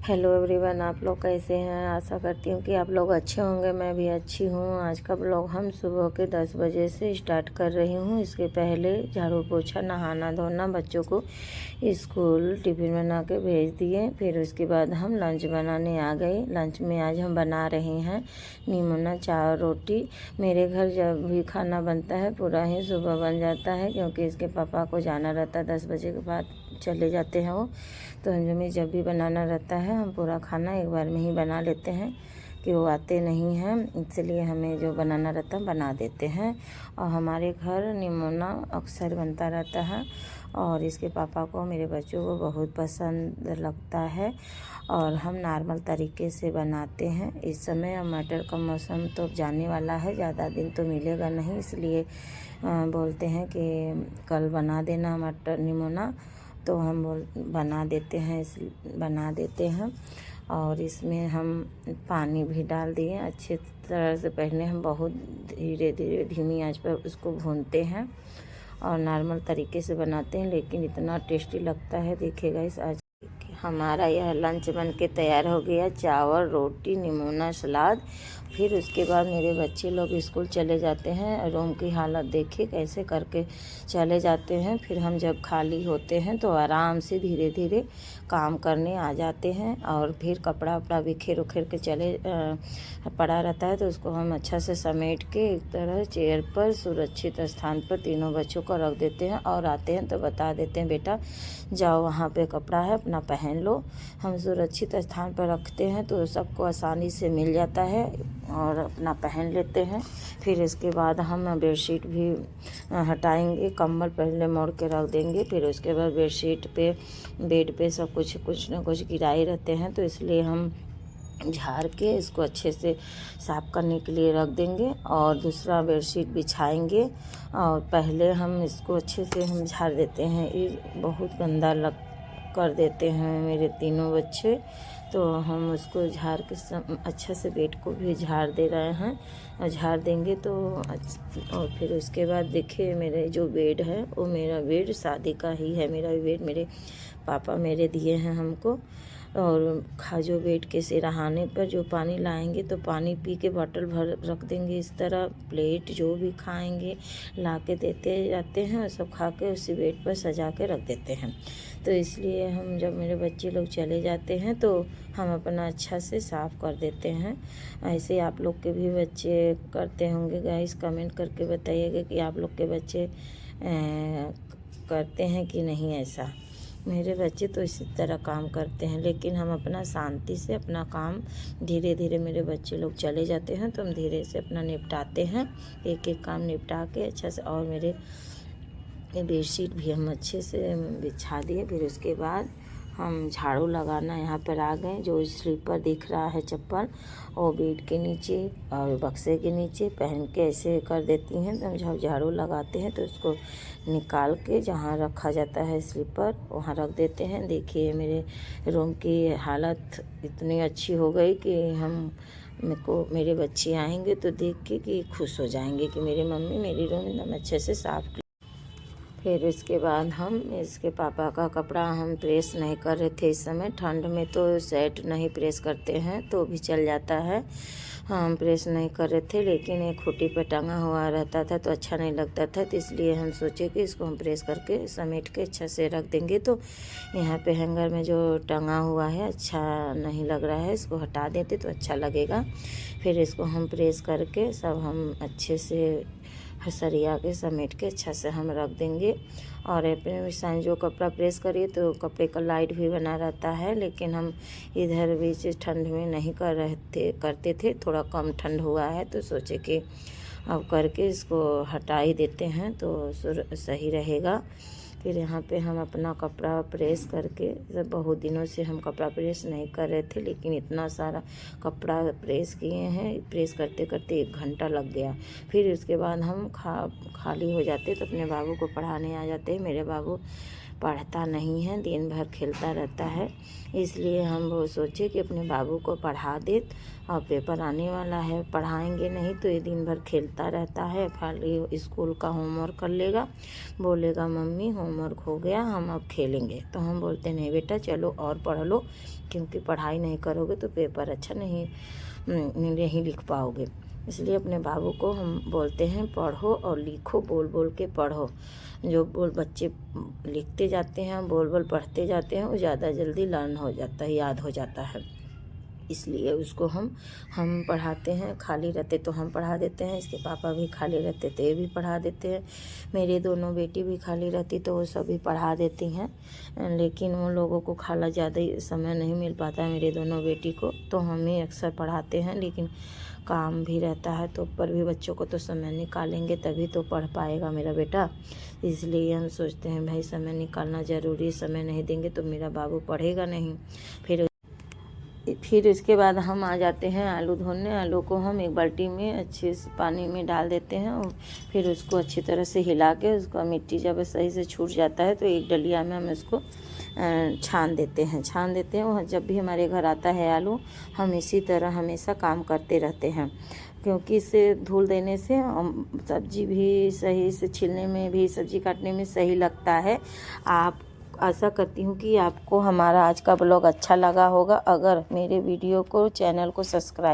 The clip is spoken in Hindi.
हेलो एवरीवन, आप लोग कैसे हैं। आशा करती हूँ कि आप लोग अच्छे होंगे। मैं भी अच्छी हूँ। आज का ब्लॉग हम सुबह के 10 बजे से स्टार्ट कर रही हूँ। इसके पहले झाड़ू पोछा, नहाना धोना, बच्चों को स्कूल टिफ़िन बना के भेज दिए। फिर उसके बाद हम लंच बनाने आ गए। लंच में आज हम बना रहे हैं निमोना चावल रोटी। मेरे घर जब भी खाना बनता है पूरा ही सुबह बन जाता है, क्योंकि इसके पापा को जाना रहता है 10 बजे के बाद चले जाते हैं वो। तो हमें जब भी बनाना रहता है हम पूरा खाना एक बार में ही बना लेते हैं, कि वो आते नहीं हैं, इसलिए हमें जो बनाना रहता है बना देते हैं। और हमारे घर निमोना अक्सर बनता रहता है और इसके पापा को, मेरे बच्चों को बहुत पसंद लगता है। और हम नॉर्मल तरीके से बनाते हैं। इस समय मटर का मौसम तो जाने वाला है, ज़्यादा दिन तो मिलेगा नहीं, इसलिए बोलते हैं कि कल बना देना मटर निमोना। तो हम बना देते हैं। और इसमें हम पानी भी डाल दिए अच्छे तरह से। पहले हम बहुत धीरे धीरे धीमी आंच पर उसको भूनते हैं और नॉर्मल तरीके से बनाते हैं, लेकिन इतना टेस्टी लगता है। देखिएगा इस आज हमारा यह लंच बन के तैयार हो गया। चावल, रोटी, निमोना, सलाद। फिर उसके बाद मेरे बच्चे लोग स्कूल चले जाते हैं। रूम की हालत देखिए कैसे करके चले जाते हैं। फिर हम जब खाली होते हैं तो आराम से धीरे धीरे काम करने आ जाते हैं। और फिर कपड़ा वपड़ा बिखेर उखेर के पड़ा रहता है, तो उसको हम अच्छा से समेट के एक तरह चेयर पर सुरक्षित स्थान पर तीनों बच्चों को रख देते हैं। और आते हैं तो बता देते हैं, बेटा जाओ वहाँ पे कपड़ा है अपना पहन लो। हम सुरक्षित स्थान पर रखते हैं तो सबको आसानी से मिल जाता है और अपना पहन लेते हैं। फिर इसके बाद हम बेडशीट भी हटाएंगे, कंबल पहले मोड़ के रख देंगे। फिर उसके बाद बेड पे सब कुछ न कुछ गिराए रहते हैं, तो इसलिए हम झाड़ के इसको अच्छे से साफ़ करने के लिए रख देंगे और दूसरा बेडशीट बिछाएंगे। और पहले हम इसको अच्छे से हम झाड़ देते हैं। ये बहुत गंदा कर देते हैं मेरे तीनों बच्चे, तो हम उसको झाड़ के अच्छा से बेड को भी झाड़ दे रहे हैं। और झाड़ देंगे तो और फिर उसके बाद देखिए मेरे जो बेड है वो मेरा बेड शादी का ही है। मेरा बेड मेरे पापा मेरे दिए हैं हमको। और खाजो बेड के सिरहाने पर जो पानी लाएंगे तो पानी पी के बॉटल भर रख देंगे। इस तरह प्लेट जो भी खाएंगे ला के देते जाते हैं और सब खा के उसी बेड पर सजा के रख देते हैं। तो इसलिए हम जब मेरे बच्चे लोग चले जाते हैं तो हम अपना अच्छा से साफ़ कर देते हैं। ऐसे आप लोग के भी बच्चे करते होंगे गाइस, कमेंट करके बताइएगा कि आप लोग के बच्चे करते हैं कि नहीं। ऐसा मेरे बच्चे तो इसी तरह काम करते हैं, लेकिन हम अपना शांति से अपना काम धीरे धीरे, मेरे बच्चे लोग चले जाते हैं तो हम धीरे से अपना निपटाते हैं, एक एक काम निपटा के अच्छा से। और मेरे बेडशीट भी हम अच्छे से बिछा दिए। फिर उसके बाद हम झाड़ू लगाना यहाँ पर आ गए। जो स्लीपर दिख रहा है चप्पल, वो बेड के नीचे और बक्से के नीचे पहन के ऐसे कर देती हैं। तो हम जब झाड़ू लगाते हैं तो उसको निकाल के जहाँ रखा जाता है स्लीपर वहाँ रख देते हैं। देखिए मेरे रूम की हालत इतनी अच्छी हो गई कि मेरे बच्चे आएंगे तो देख के कि खुश हो जाएंगे कि मेरी मम्मी मेरी रूम एकदम अच्छे से साफ़। फिर इसके बाद हम इसके पापा का कपड़ा हम प्रेस नहीं कर रहे थे। इस समय ठंड में तो सेट नहीं प्रेस करते हैं तो भी चल जाता है, हम प्रेस नहीं कर रहे थे। लेकिन एक खूंटी पे टंगा हुआ रहता था तो अच्छा नहीं लगता था, तो इसलिए हम सोचे कि इसको हम प्रेस करके समेट के अच्छा से रख देंगे। तो यहाँ पे हैंगर में जो टंगा हुआ है अच्छा नहीं लग रहा है, इसको हटा देते तो अच्छा लगेगा। फिर इसको हम प्रेस करके सब हम अच्छे से सरिया के समेट के अच्छा से हम रख देंगे। और अपने साइन जो कपड़ा प्रेस करिए तो कपड़े का लाइट भी बना रहता है, लेकिन हम इधर बीच ठंड में नहीं करते थे। थोड़ा कम ठंड हुआ है तो सोचे कि अब करके इसको हटा ही देते हैं तो सही रहेगा। फिर यहाँ पे हम अपना कपड़ा प्रेस करके, जब बहुत दिनों से हम कपड़ा प्रेस नहीं कर रहे थे, लेकिन इतना सारा कपड़ा प्रेस किए हैं, प्रेस करते करते 1 घंटा लग गया। फिर उसके बाद हम खाली हो जाते तो अपने बाबू को पढ़ाने आ जाते हैं। मेरे बाबू पढ़ता नहीं है, दिन भर खेलता रहता है, इसलिए हम वो सोचे कि अपने बाबू को पढ़ा दे। और पेपर आने वाला है, पढ़ाएंगे नहीं तो ये दिन भर खेलता रहता है, खाली स्कूल का होमवर्क कर लेगा, बोलेगा मम्मी होमवर्क हो गया हम अब खेलेंगे। तो हम बोलते नहीं बेटा चलो और पढ़ लो, क्योंकि पढ़ाई नहीं करोगे तो पेपर अच्छा नहीं लिख पाओगे। इसलिए अपने बाबू को हम बोलते हैं पढ़ो और लिखो, बोल बोल के पढ़ो। जो बच्चे लिखते जाते हैं, बोल बोल पढ़ते जाते हैं, वो ज़्यादा जल्दी लर्न हो जाता है, याद हो जाता है। इसलिए उसको हम पढ़ाते हैं। खाली रहते तो हम पढ़ा देते हैं, इसके पापा भी खाली रहते तो ये भी पढ़ा देते हैं। मेरी दोनों बेटी भी खाली रहती तो वो सभी पढ़ा देती हैं, लेकिन उन लोगों को खाला ज़्यादा समय नहीं मिल पाता है मेरी दोनों बेटी को, तो हम ही अक्सर पढ़ाते हैं। लेकिन काम भी रहता है तो पर भी बच्चों को तो समय निकालेंगे तभी तो पढ़ पाएगा मेरा बेटा। इसलिए हम सोचते हैं भाई समय निकालना ज़रूरी है, समय नहीं देंगे तो मेरा बाबू पढ़ेगा नहीं। फिर उसके बाद हम आ जाते हैं आलू धोने। आलू को हम एक बाल्टी में अच्छे से पानी में डाल देते हैं और फिर उसको अच्छी तरह से हिला के उसका मिट्टी जब सही से छूट जाता है तो एक डलिया में हम इसको छान देते हैं। और जब भी हमारे घर आता है आलू, हम इसी तरह हमेशा काम करते रहते हैं, क्योंकि इससे धुल देने से सब्जी भी सही से छिलने में भी, सब्जी काटने में सही लगता है। आप आशा करती हूँ कि आपको हमारा आज का ब्लॉग अच्छा लगा होगा। अगर मेरे वीडियो को, चैनल को सब्सक्राइब